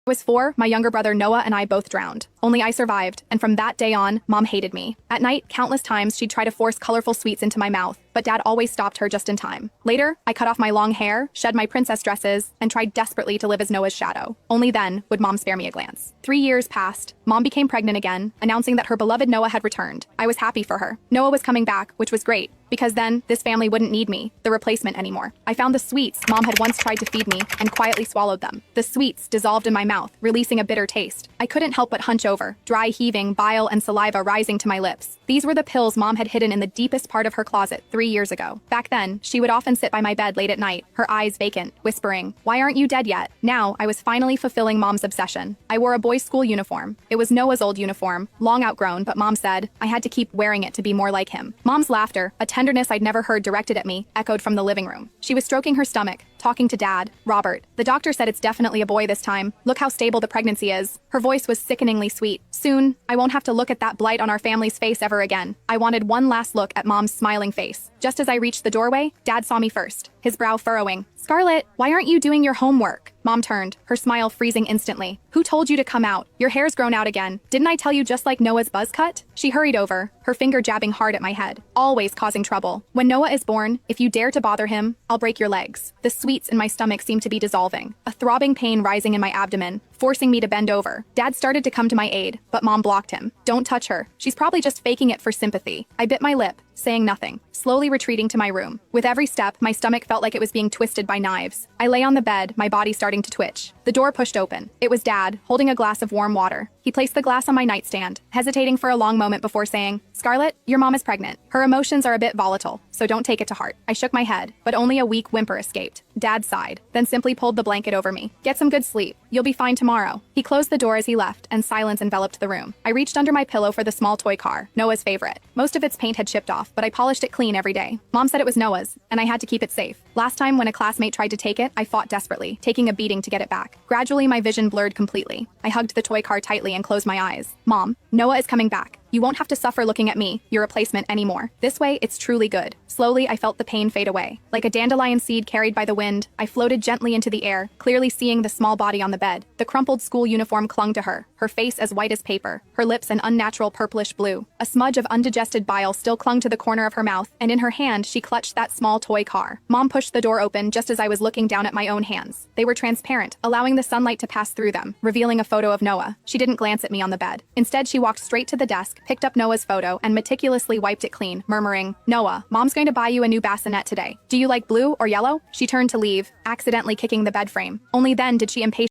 Was 4, my younger brother Noah and I both drowned. Only I survived, and from that day on, Mom hated me. At night, countless times she'd try to force colorful sweets into my mouth, but Dad always stopped her just in time. Later, I cut off my long hair, shed my princess dresses, and tried desperately to live as Noah's shadow. Only then would Mom spare me a glance. 3 years passed. Mom became pregnant again, announcing that her beloved Noah had returned. I was happy for her. Noah was coming back, which was great, because then this family wouldn't need me, the replacement, anymore. I found the sweets Mom had once tried to feed me and quietly swallowed them. The sweets dissolved in my mouth, releasing a bitter taste. I couldn't help but hunch over, dry heaving, bile and saliva rising to my lips. These were the pills Mom had hidden in the deepest part of her closet 3 years ago. Back then, she would often sit by my bed late at night, her eyes vacant, whispering, "Why aren't you dead yet?" Now, I was finally fulfilling Mom's obsession. I wore a boys' school uniform. It was Noah's old uniform, long outgrown, but Mom said I had to keep wearing it to be more like him. Mom's laughter, a tenderness I'd never heard directed at me, echoed from the living room. She was stroking her stomach, talking to Dad, Robert. "The doctor said it's definitely a boy this time. Look how stable the pregnancy is." Her voice was sickeningly sweet. "Soon, I won't have to look at that blight on our family's face ever again." I wanted one last look at Mom's smiling face. Just as I reached the doorway, Dad saw me first, his brow furrowing. "Scarlett, why aren't you doing your homework?" Mom turned, her smile freezing instantly. "Who told you to come out? Your hair's grown out again. Didn't I tell you, just like Noah's buzz cut?" She hurried over, her finger jabbing hard at my head, always causing trouble. "When Noah is born, if you dare to bother him, I'll break your legs." The sweets in my stomach seemed to be dissolving, a throbbing pain rising in my abdomen, forcing me to bend over. Dad started to come to my aid, but Mom blocked him. "Don't touch her. She's probably just faking it for sympathy." I bit my lip, saying nothing, slowly retreating to my room. With every step, my stomach felt like it was being twisted by knives. I lay on the bed, my body starting to twitch. The door pushed open. It was Dad, holding a glass of warm water. He placed the glass on my nightstand, hesitating for a long moment before saying, "Scarlett, your mom is pregnant. Her emotions are a bit volatile, so don't take it to heart." I shook my head, but only a weak whimper escaped. Dad sighed, then simply pulled the blanket over me. "Get some good sleep. You'll be fine tomorrow." He closed the door as he left, and silence enveloped the room. I reached under my pillow for the small toy car, Noah's favorite. Most of its paint had chipped off, but I polished it clean every day. Mom said it was Noah's, and I had to keep it safe. Last time when a classmate tried to take it, I fought desperately, taking a beating to get it back. Gradually, my vision blurred completely. I hugged the toy car tightly and closed my eyes. "Mom, Noah is coming back. You won't have to suffer looking at me, your replacement, anymore. This way, it's truly good." Slowly, I felt the pain fade away. Like a dandelion seed carried by the wind, I floated gently into the air, clearly seeing the small body on the bed. The crumpled school uniform clung to her face as white as paper, her lips an unnatural purplish blue. A smudge of undigested bile still clung to the corner of her mouth, and in her hand, she clutched that small toy car. Mom pushed the door open just as I was looking down at my own hands. They were transparent, allowing the sunlight to pass through them, revealing a photo of Noah. She didn't glance at me on the bed. Instead, she walked straight to the desk, picked up Noah's photo, and meticulously wiped it clean, murmuring, "Noah, Mom's going to buy you a new bassinet today. Do you like blue or yellow?" She turned to leave, accidentally kicking the bed frame. Only then did she impatiently